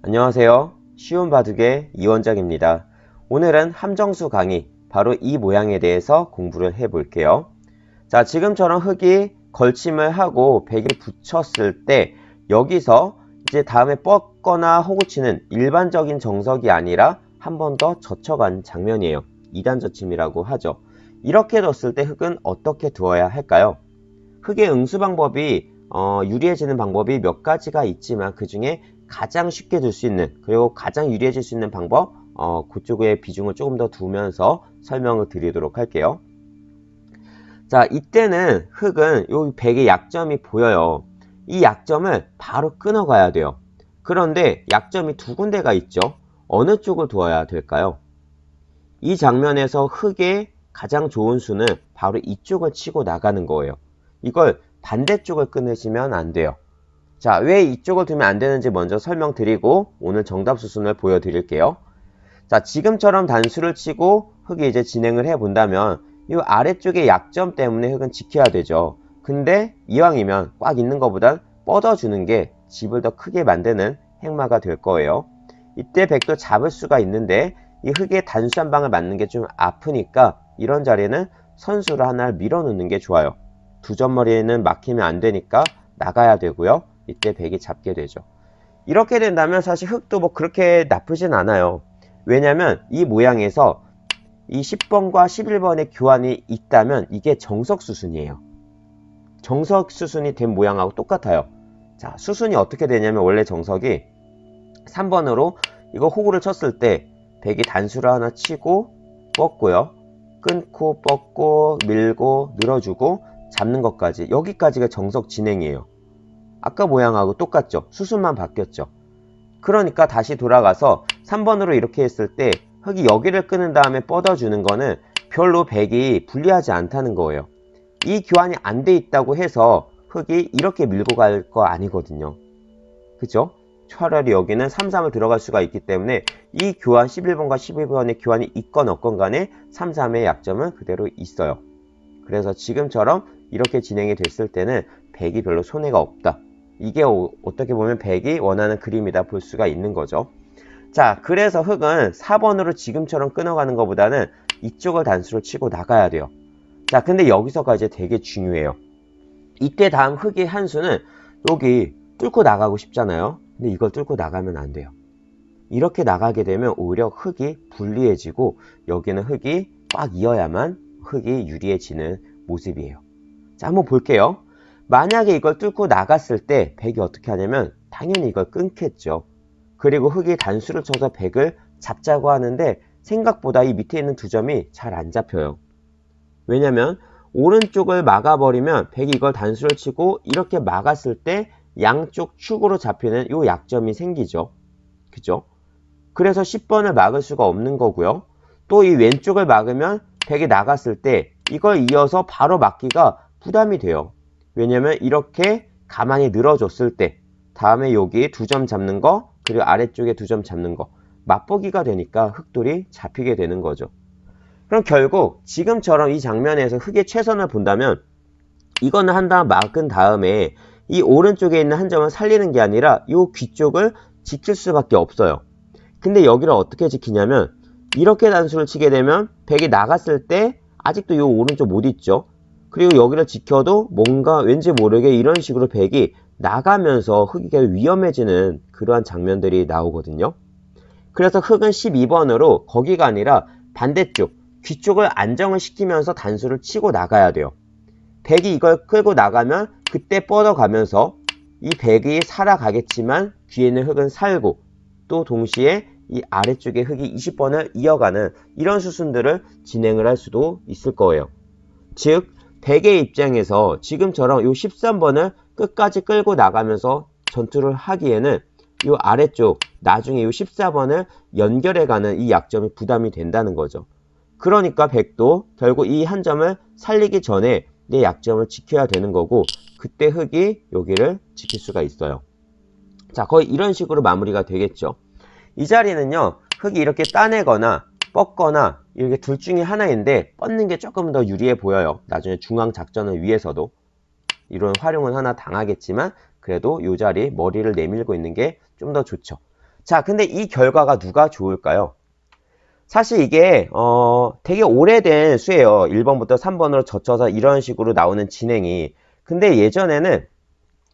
안녕하세요. 쉬운 바둑의 이원장입니다. 오늘은 함정수 강의, 바로 이 모양에 대해서 공부를 해 볼게요. 자, 지금처럼 흙이 걸침을 하고 백을 붙였을 때 여기서 이제 다음에 뻗거나 호구치는 일반적인 정석이 아니라 한 번 더 젖혀간 장면이에요. 2단 젖힘이라고 하죠. 이렇게 뒀을 때 흙은 어떻게 두어야 할까요? 흙의 응수 방법이 유리해지는 방법이 몇 가지가 있지만 그 중에 가장 쉽게 둘 수 있는, 그리고 가장 유리해질 수 있는 방법, 그쪽에 비중을 조금 더 두면서 설명을 드리도록 할게요. 자, 이때는 흙은 요 백의 약점이 보여요. 이 약점을 바로 끊어가야 돼요. 그런데 약점이 두 군데가 있죠. 어느 쪽을 두어야 될까요? 이 장면에서 흙의 가장 좋은 수는 바로 이쪽을 치고 나가는 거예요. 이걸 반대쪽을 끊으시면 안 돼요. 자, 왜 이쪽을 두면 안 되는지 먼저 설명드리고 오늘 정답 수순을 보여드릴게요. 자, 지금처럼 단수를 치고 흙이 이제 진행을 해본다면 이 아래쪽의 약점 때문에 흙은 지켜야 되죠. 근데 이왕이면 꽉 있는 것보단 뻗어주는 게 집을 더 크게 만드는 행마가 될 거예요. 이때 백도 잡을 수가 있는데 이 흙의 단수 한 방을 맞는 게 좀 아프니까 이런 자리는 선수를 하나를 밀어놓는 게 좋아요. 두 점머리에는 막히면 안 되니까 나가야 되고요. 이때 백이 잡게 되죠. 이렇게 된다면 사실 흙도 뭐 그렇게 나쁘진 않아요. 왜냐면 이 모양에서 이 10번과 11번의 교환이 있다면 이게 정석 수순이에요. 정석 수순이 된 모양하고 똑같아요. 자, 수순이 어떻게 되냐면 원래 정석이 3번으로 이거 호구를 쳤을 때 백이 단수를 하나 치고 뻗고요. 끊고 뻗고 밀고 늘어주고 잡는 것까지, 여기까지가 정석 진행이에요. 아까 모양하고 똑같죠? 수순만 바뀌었죠? 그러니까 다시 돌아가서 3번으로 이렇게 했을 때 흙이 여기를 끄는 다음에 뻗어주는 거는 별로 백이 불리하지 않다는 거예요. 이 교환이 안 돼 있다고 해서 흙이 이렇게 밀고 갈 거 아니거든요. 그죠? 차라리 여기는 3, 3을 들어갈 수가 있기 때문에 이 교환 11번과 12번의 교환이 있건 없건 간에 3, 3의 약점은 그대로 있어요. 그래서 지금처럼 이렇게 진행이 됐을 때는 백이 별로 손해가 없다. 이게 어떻게 보면 백이 원하는 그림이다 볼 수가 있는 거죠. 자, 그래서 흙은 4번으로 지금처럼 끊어가는 것보다는 이쪽을 단수로 치고 나가야 돼요. 자, 근데 여기서가 이제 되게 중요해요. 이때 다음 흙의 한 수는 여기 뚫고 나가고 싶잖아요. 근데 이걸 뚫고 나가면 안 돼요. 이렇게 나가게 되면 오히려 흙이 불리해지고 여기는 흙이 꽉 이어야만 흙이 유리해지는 모습이에요. 자, 한번 볼게요. 만약에 이걸 뚫고 나갔을 때 백이 어떻게 하냐면 당연히 이걸 끊겠죠. 그리고 흙이 단수를 쳐서 백을 잡자고 하는데 생각보다 이 밑에 있는 두 점이 잘 안 잡혀요. 왜냐면 오른쪽을 막아버리면 백이 이걸 단수를 치고 이렇게 막았을 때 양쪽 축으로 잡히는 요 약점이 생기죠. 그죠? 그래서 10번을 막을 수가 없는 거고요. 또 이 왼쪽을 막으면 백이 나갔을 때 이걸 이어서 바로 막기가 부담이 돼요. 왜냐면 이렇게 가만히 늘어줬을 때 다음에 여기 두 점 잡는 거, 그리고 아래쪽에 두 점 잡는 거 맛보기가 되니까 흙돌이 잡히게 되는 거죠. 그럼 결국 지금처럼 이 장면에서 흙의 최선을 본다면 이거는 한 다음 막은 다음에 이 오른쪽에 있는 한 점을 살리는 게 아니라 이 귀 쪽을 지킬 수밖에 없어요. 근데 여기를 어떻게 지키냐면 이렇게 단수를 치게 되면 백이 나갔을 때 아직도 이 오른쪽 못 있죠. 그리고 여기를 지켜도 뭔가 왠지 모르게 이런 식으로 백이 나가면서 흙이 위험해지는 그러한 장면들이 나오거든요. 그래서 흙은 12번으로 거기가 아니라 반대쪽 귀 쪽을 안정을 시키면서 단수를 치고 나가야 돼요. 백이 이걸 끌고 나가면 그때 뻗어가면서 이 백이 살아가겠지만 귀에는 흙은 살고 또 동시에 이 아래쪽에 흙이 20번을 이어가는 이런 수순들을 진행을 할 수도 있을 거예요. 즉 백의 입장에서 지금처럼 이 13번을 끝까지 끌고 나가면서 전투를 하기에는 이 아래쪽 나중에 이 14번을 연결해가는 이 약점이 부담이 된다는 거죠. 그러니까 백도 결국 이 한 점을 살리기 전에 내 약점을 지켜야 되는 거고 그때 흙이 여기를 지킬 수가 있어요. 자, 거의 이런 식으로 마무리가 되겠죠. 이 자리는요, 흙이 이렇게 따내거나 뻗거나 이렇게 둘 중에 하나인데 뻗는 게 조금 더 유리해 보여요. 나중에 중앙 작전을 위해서도 이런 활용은 하나 당하겠지만 그래도 이 자리 머리를 내밀고 있는 게 좀 더 좋죠. 자, 근데 이 결과가 누가 좋을까요? 사실 이게 되게 오래된 수예요. 1번부터 3번으로 젖혀서 이런 식으로 나오는 진행이. 근데 예전에는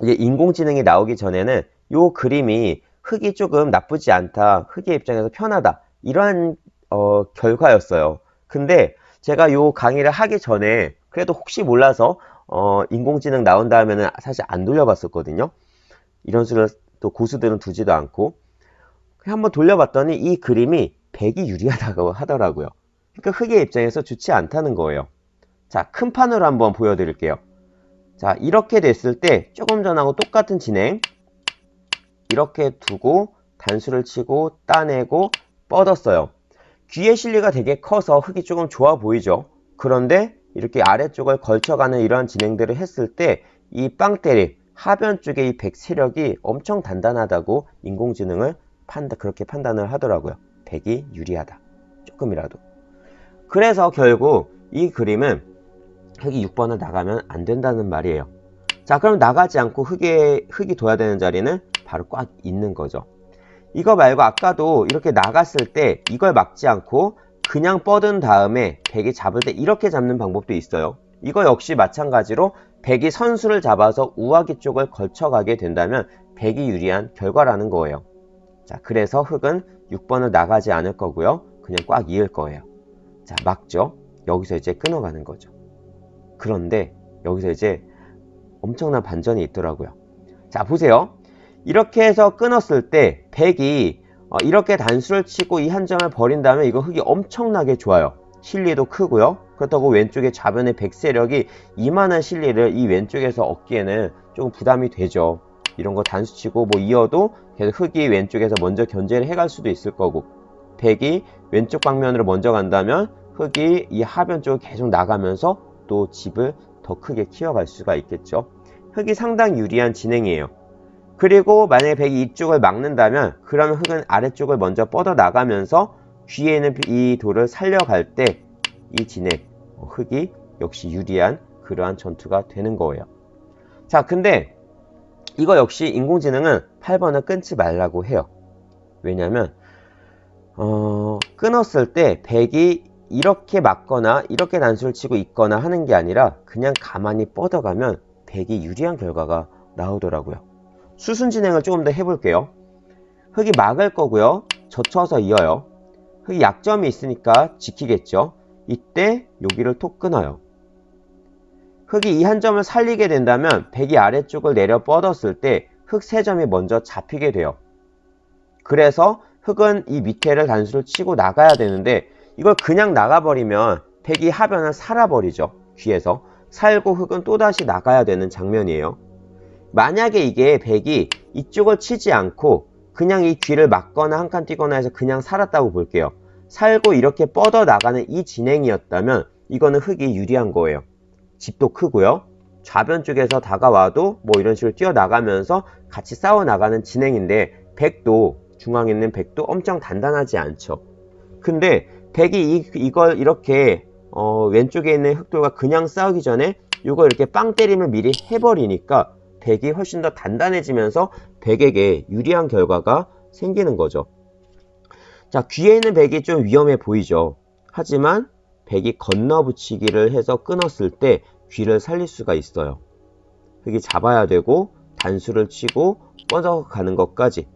이제 인공지능이 나오기 전에는 요 그림이 흙이 조금 나쁘지 않다. 흙의 입장에서 편하다. 이러한 결과였어요. 근데 제가 요 강의를 하기 전에 그래도 혹시 몰라서 인공지능 나온 다음에는 사실 안 돌려봤었거든요. 이런 수를 또 고수들은 두지도 않고 한번 돌려봤더니 이 그림이 100이 유리하다고 하더라고요. 그러니까 흙의 입장에서 좋지 않다는 거예요. 자, 큰 판으로 한번 보여드릴게요. 자, 이렇게 됐을 때 조금 전하고 똑같은 진행 이렇게 두고 단수를 치고 따내고 뻗었어요. 귀의 실리가 되게 커서 흙이 조금 좋아 보이죠. 그런데 이렇게 아래쪽을 걸쳐가는 이런 진행들을 했을 때 이 빵때림 하변 쪽에 이 백 세력이 엄청 단단하다고 인공지능을 그렇게 판단을 하더라고요. 100이 유리하다. 조금이라도. 그래서 결국 이 그림은 흙이 6번을 나가면 안 된다는 말이에요. 자, 그럼 나가지 않고 흙이 둬야 되는 자리는 바로 꽉 있는 거죠. 이거 말고 아까도 이렇게 나갔을 때 이걸 막지 않고 그냥 뻗은 다음에 100이 잡을 때 이렇게 잡는 방법도 있어요. 이거 역시 마찬가지로 100이 선수를 잡아서 우아기 쪽을 걸쳐가게 된다면 100이 유리한 결과라는 거예요. 자, 그래서 흙은 6번을 나가지 않을 거고요. 그냥 꽉 이을 거예요. 자, 막죠. 여기서 이제 끊어가는 거죠. 그런데 여기서 이제 엄청난 반전이 있더라고요. 자, 보세요. 이렇게 해서 끊었을 때 100이 이렇게 단수를 치고 이 한 점을 버린다면 이거 흙이 엄청나게 좋아요. 실리도 크고요. 그렇다고 왼쪽에 좌변의 100 세력이 이만한 실리를 이 왼쪽에서 얻기에는 조금 부담이 되죠. 이런 거 단수 치고 뭐 이어도 계속 흙이 왼쪽에서 먼저 견제를 해갈 수도 있을 거고 100이 왼쪽 방면으로 먼저 간다면 흙이 이 하변 쪽을 계속 나가면서 또 집을 더 크게 키워갈 수가 있겠죠. 흙이 상당히 유리한 진행이에요. 그리고 만약에 100이 이쪽을 막는다면 그러면 흙은 아래쪽을 먼저 뻗어 나가면서 뒤에 있는 이 돌을 살려갈 때 이 진행, 흙이 역시 유리한 그러한 전투가 되는 거예요. 자, 근데 이거 역시 인공지능은 8번을 끊지 말라고 해요. 왜냐면 끊었을 때 100이 이렇게 막거나 이렇게 단수를 치고 있거나 하는 게 아니라 그냥 가만히 뻗어가면 100이 유리한 결과가 나오더라고요. 수순 진행을 조금 더 해볼게요. 흙이 막을 거고요. 젖혀서 이어요. 흙이 약점이 있으니까 지키겠죠. 이때 여기를 톡 끊어요. 흙이 이 한 점을 살리게 된다면 100이 아래쪽을 내려 뻗었을 때 흙 3점이 먼저 잡히게 돼요. 그래서 흙은 이 밑에를 단수를 치고 나가야 되는데 이걸 그냥 나가버리면 100이 하변을 살아버리죠. 귀에서. 살고 흙은 또다시 나가야 되는 장면이에요. 만약에 이게 100이 이쪽을 치지 않고 그냥 이 귀를 막거나 한 칸 뛰거나 해서 그냥 살았다고 볼게요. 살고 이렇게 뻗어 나가는 이 진행이었다면 이거는 흙이 유리한 거예요. 집도 크고요. 좌변 쪽에서 다가와도 뭐 이런 식으로 뛰어나가면서 같이 싸워나가는 진행인데 100도 중앙에 있는 100도 엄청 단단하지 않죠. 근데 100이 이걸 이렇게 왼쪽에 있는 흙돌과 그냥 싸우기 전에 이거 이렇게 빵 때림을 미리 해버리니까 100이 훨씬 더 단단해지면서 100에게 유리한 결과가 생기는 거죠. 자, 귀에 있는 100이 좀 위험해 보이죠. 하지만 100이 건너붙이기를 해서 끊었을 때 귀를 살릴 수가 있어요. 흙이 잡아야 되고 단수를 치고 뻗어가는 것까지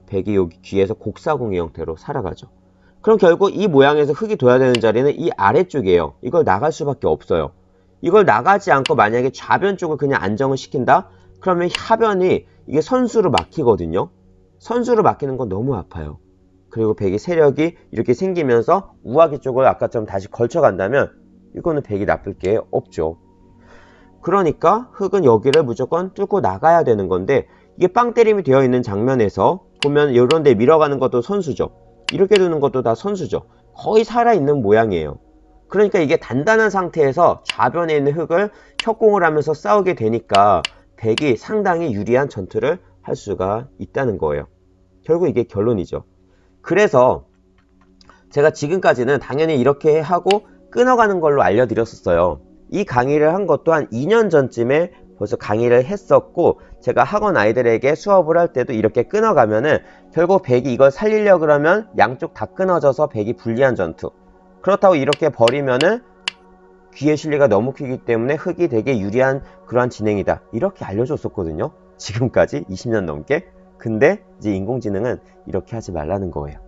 100이 여기 귀에서 곡사공의 형태로 살아가죠. 그럼 결국 이 모양에서 흙이 둬야 되는 자리는 이 아래쪽이에요. 이걸 나갈 수밖에 없어요. 이걸 나가지 않고 만약에 좌변 쪽을 그냥 안정을 시킨다? 그러면 하변이 이게 선수로 막히거든요. 선수로 막히는 건 너무 아파요. 그리고 100이 세력이 이렇게 생기면서 우아기 쪽을 아까처럼 다시 걸쳐간다면 이거는 100이 나쁠 게 없죠. 그러니까 흙은 여기를 무조건 뚫고 나가야 되는 건데 이게 빵 때림이 되어 있는 장면에서 보면 이런 데 밀어가는 것도 선수죠. 이렇게 두는 것도 다 선수죠. 거의 살아있는 모양이에요. 그러니까 이게 단단한 상태에서 좌변에 있는 흙을 협공을 하면서 싸우게 되니까 100이 상당히 유리한 전투를 할 수가 있다는 거예요. 결국 이게 결론이죠. 그래서 제가 지금까지는 당연히 이렇게 하고 끊어가는 걸로 알려드렸었어요. 이 강의를 한 것도 한 2년 전쯤에 벌써 강의를 했었고, 제가 학원 아이들에게 수업을 할 때도 이렇게 끊어가면은 결국 백이 이걸 살리려고 그러면 양쪽 다 끊어져서 백이 불리한 전투. 그렇다고 이렇게 버리면은 귀의 실리가 너무 크기 때문에 흑이 되게 유리한 그러한 진행이다. 이렇게 알려줬었거든요. 지금까지 20년 넘게. 근데 이제 인공지능은 이렇게 하지 말라는 거예요.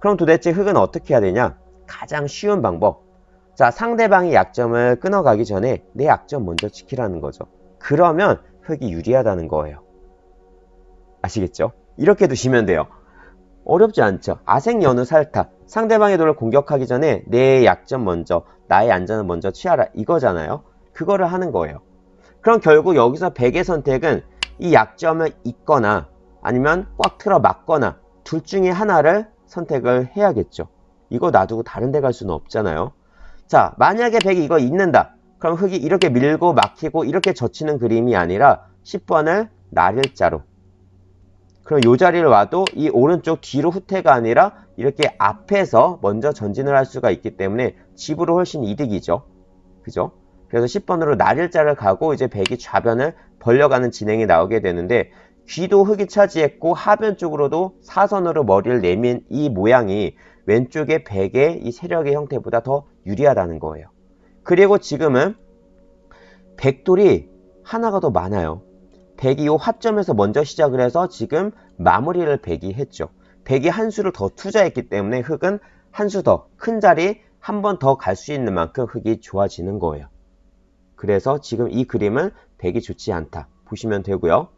그럼 도대체 흑은 어떻게 해야 되냐? 가장 쉬운 방법. 자, 상대방이 약점을 끊어가기 전에 내 약점 먼저 지키라는 거죠. 그러면 흑이 유리하다는 거예요. 아시겠죠? 이렇게 두시면 돼요. 어렵지 않죠? 아생연우살타. 상대방의 돌을 공격하기 전에 내 약점 먼저, 나의 안전을 먼저 취하라. 이거잖아요. 그거를 하는 거예요. 그럼 결국 여기서 백의 선택은 이 약점을 잇거나 아니면 꽉 틀어 막거나 둘 중에 하나를 선택을 해야겠죠. 이거 놔두고 다른 데 갈 수는 없잖아요. 자, 만약에 백이 이거 잇는다. 그럼 흑이 이렇게 밀고 막히고 이렇게 젖히는 그림이 아니라 10번을 날일자로. 그럼 이 자리를 와도 이 오른쪽 뒤로 후퇴가 아니라 이렇게 앞에서 먼저 전진을 할 수가 있기 때문에 집으로 훨씬 이득이죠. 그죠? 그래서 10번으로 날일자를 가고 이제 백이 좌변을 벌려가는 진행이 나오게 되는데, 귀도 흑이 차지했고 하변 쪽으로도 사선으로 머리를 내민 이 모양이 왼쪽의 백의 이 세력의 형태보다 더 유리하다는 거예요. 그리고 지금은 백돌이 하나가 더 많아요. 백이 이 화점에서 먼저 시작을 해서 지금 마무리를 백이 했죠. 백이 한 수를 더 투자했기 때문에 흑은 한 수 더 큰 자리 한 번 더 갈 수 있는 만큼 흑이 좋아지는 거예요. 그래서 지금 이 그림은 백이 좋지 않다 보시면 되고요.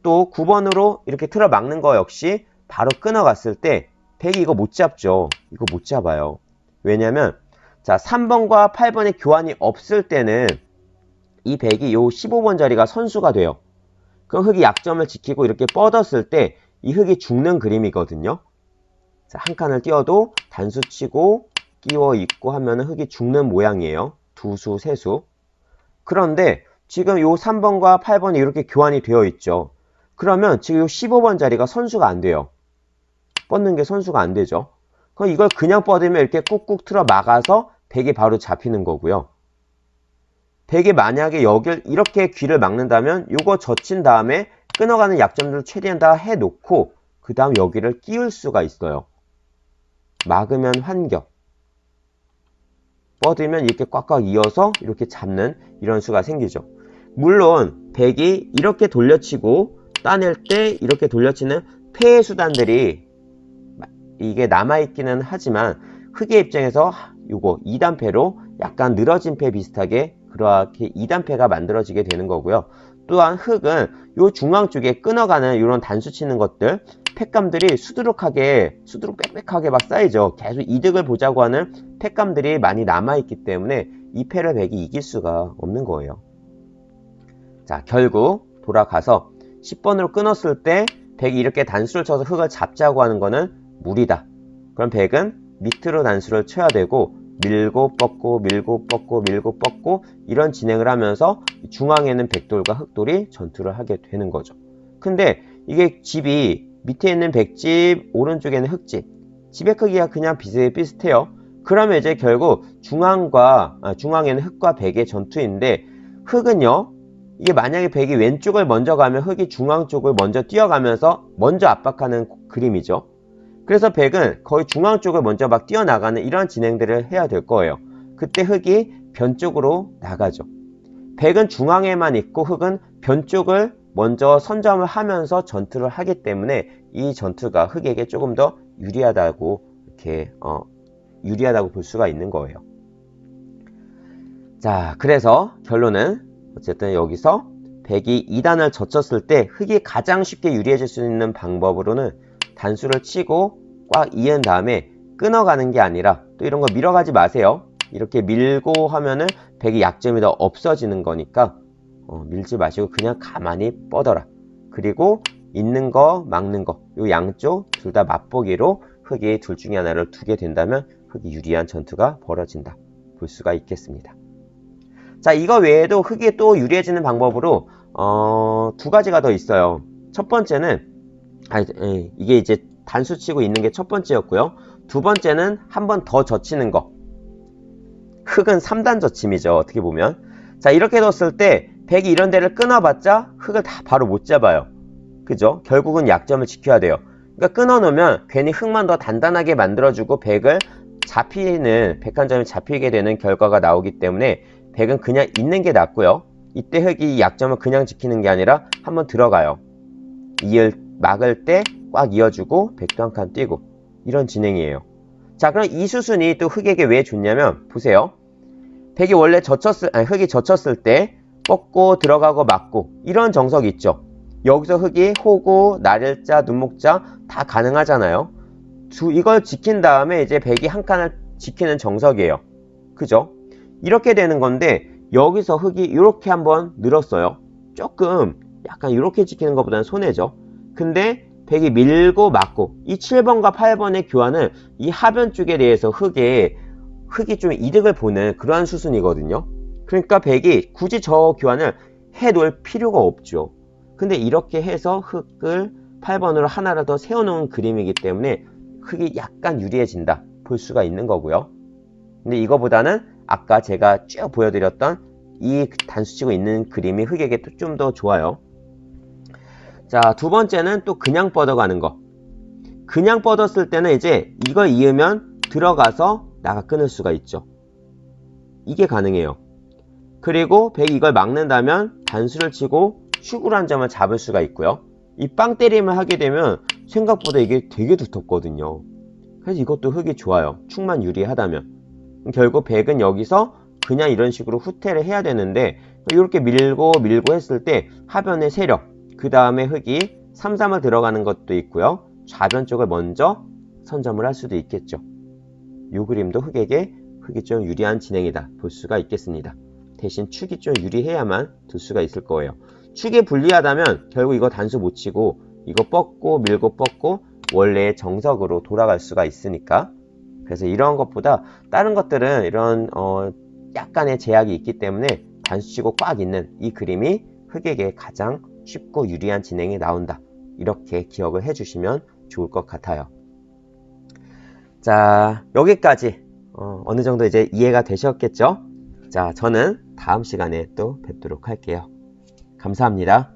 또 9번으로 이렇게 틀어 막는 거 역시 바로 끊어갔을 때 백이 이거 못 잡죠. 이거 못 잡아요. 왜냐면 자, 3번과 8번의 교환이 없을 때는 이 백이 요 15번 자리가 선수가 돼요. 그럼 흑이 약점을 지키고 이렇게 뻗었을 때 이 흑이 죽는 그림이거든요. 자, 한 칸을 띄워도 단수 치고 끼워 있고 하면은 흑이 죽는 모양이에요. 두 수, 세 수. 그런데 지금 요 3번과 8번이 이렇게 교환이 되어 있죠. 그러면 지금 요 15번 자리가 선수가 안 돼요. 뻗는 게 선수가 안 되죠. 그럼 이걸 그냥 뻗으면 이렇게 꾹꾹 틀어 막아서 백이 바로 잡히는 거고요. 백이 만약에 여길 이렇게 귀를 막는다면 요거 젖힌 다음에 끊어가는 약점들을 최대한 다 해놓고 그 다음 여기를 끼울 수가 있어요. 막으면 환격. 뻗으면 이렇게 꽉꽉 이어서 이렇게 잡는 이런 수가 생기죠. 물론 백이 이렇게 돌려치고 따낼 때 이렇게 돌려치는 폐의 수단들이 이게 남아있기는 하지만 흑의 입장에서 요거 2단패로 약간 늘어진 패 비슷하게 그렇게 2단패가 만들어지게 되는 거고요. 또한 흑은 요 중앙 쪽에 끊어가는 이런 단수 치는 것들 팩감들이 수두룩하게 빽빽하게 막 쌓이죠. 계속 이득을 보자고 하는 팩감들이 많이 남아있기 때문에 이 패를 백이 이길 수가 없는 거예요. 자, 결국 돌아가서 10번으로 끊었을 때 백이 이렇게 단수를 쳐서 흑을 잡자고 하는 거는 무리다. 그럼 백은 밑으로 단수를 쳐야 되고 밀고 뻗고 밀고 뻗고 밀고 뻗고 이런 진행을 하면서 중앙에는 백돌과 흑돌이 전투를 하게 되는 거죠. 근데 이게 집이 밑에 있는 백집, 오른쪽에는 흑집. 집의 크기가 그냥 비슷비슷해요. 그러면 이제 결국 중앙에는 흑과 백의 전투인데, 흑은요, 이게 만약에 백이 왼쪽을 먼저 가면 흑이 중앙 쪽을 먼저 뛰어가면서 먼저 압박하는 그림이죠. 그래서 백은 거의 중앙 쪽을 먼저 막 뛰어나가는 이런 진행들을 해야 될 거예요. 그때 흑이 변 쪽으로 나가죠. 백은 중앙에만 있고 흑은 변 쪽을 먼저 선점을 하면서 전투를 하기 때문에 이 전투가 흑에게 조금 더 유리하다고 이렇게 유리하다고 볼 수가 있는 거예요. 자, 그래서 결론은 어쨌든 여기서 백이 2단을 젖혔을 때 흑이 가장 쉽게 유리해질 수 있는 방법으로는 단수를 치고 꽉 이은 다음에 끊어가는 게 아니라, 또 이런 거 밀어가지 마세요. 이렇게 밀고 하면은 백이 약점이 더 없어지는 거니까 밀지 마시고 그냥 가만히 뻗어라. 그리고 있는 거 막는 거 요 양쪽 둘 다 맛보기로 흑이 둘 중에 하나를 두게 된다면 흑이 유리한 전투가 벌어진다 볼 수가 있겠습니다. 자, 이거 외에도 흑이 또 유리해지는 방법으로 두 가지가 더 있어요. 첫 번째는 이게 이제 단수 치고 있는 게 첫 번째였고요. 두 번째는 한 번 더 젖히는 거. 흑은 3단 젖힘이죠. 어떻게 보면. 자, 이렇게 뒀을 때 백이 이런 데를 끊어봤자 흙을 다 바로 못 잡아요. 그죠? 결국은 약점을 지켜야 돼요. 그러니까 끊어놓으면 괜히 흙만 더 단단하게 만들어주고 백을 백한점이 잡히게 되는 결과가 나오기 때문에 백은 그냥 있는 게 낫고요. 이때 흙이 약점을 그냥 지키는 게 아니라 한번 들어가요. 막을 때 꽉 이어주고 백도 한 칸 띄고 이런 진행이에요. 자, 그럼 이 수순이 또 흙에게 왜 좋냐면 보세요. 흙이 젖혔을 때 뻗고 들어가고 막고 이런 정석이 있죠. 여기서 흙이 호구, 날일자, 눈목자 다 가능하잖아요. 이걸 지킨 다음에 이제 백이 한 칸을 지키는 정석이에요. 그죠? 이렇게 되는 건데 여기서 흙이 이렇게 한번 늘었어요. 조금 약간 이렇게 지키는 것보다는 손해죠. 근데 백이 밀고 막고 이 7번과 8번의 교환은 이 하변 쪽에 대해서 흙이 좀 이득을 보는 그러한 수순이거든요. 그러니까 백이 굳이 저 교환을 해 놓을 필요가 없죠. 근데 이렇게 해서 흙을 8번으로 하나를 더 세워놓은 그림이기 때문에 흙이 약간 유리해진다 볼 수가 있는 거고요. 근데 이거보다는 아까 제가 쭉 보여드렸던 이 단수치고 있는 그림이 흙에게 좀 더 좋아요. 자, 두 번째는 또 그냥 뻗어가는 거. 그냥 뻗었을 때는 이제 이걸 이으면 들어가서 나가 끊을 수가 있죠. 이게 가능해요. 그리고 백이 이걸 막는다면 단수를 치고 축으로 한 점을 잡을 수가 있고요. 이 빵 때림을 하게 되면 생각보다 이게 되게 두텁거든요. 그래서 이것도 흙이 좋아요. 축만 유리하다면. 결국 백은 여기서 그냥 이런 식으로 후퇴를 해야 되는데 이렇게 밀고 했을 때 하변의 세력, 그 다음에 흙이 3, 3을 들어가는 것도 있고요. 좌변 쪽을 먼저 선점을 할 수도 있겠죠. 이 그림도 흙에게 흙이 좀 유리한 진행이다 볼 수가 있겠습니다. 대신 축이 좀 유리해야만 둘 수가 있을 거예요. 축이 불리하다면 결국 이거 단수 못 치고 이거 뻗고 밀고 뻗고 원래의 정석으로 돌아갈 수가 있으니까. 그래서 이런 것보다 다른 것들은 이런 약간의 제약이 있기 때문에 단수 치고 꽉 있는 이 그림이 흙에게 가장 쉽고 유리한 진행이 나온다. 이렇게 기억을 해주시면 좋을 것 같아요. 자, 여기까지 어느 정도 이제 이해가 되셨겠죠? 자, 저는 다음 시간에 또 뵙도록 할게요. 감사합니다.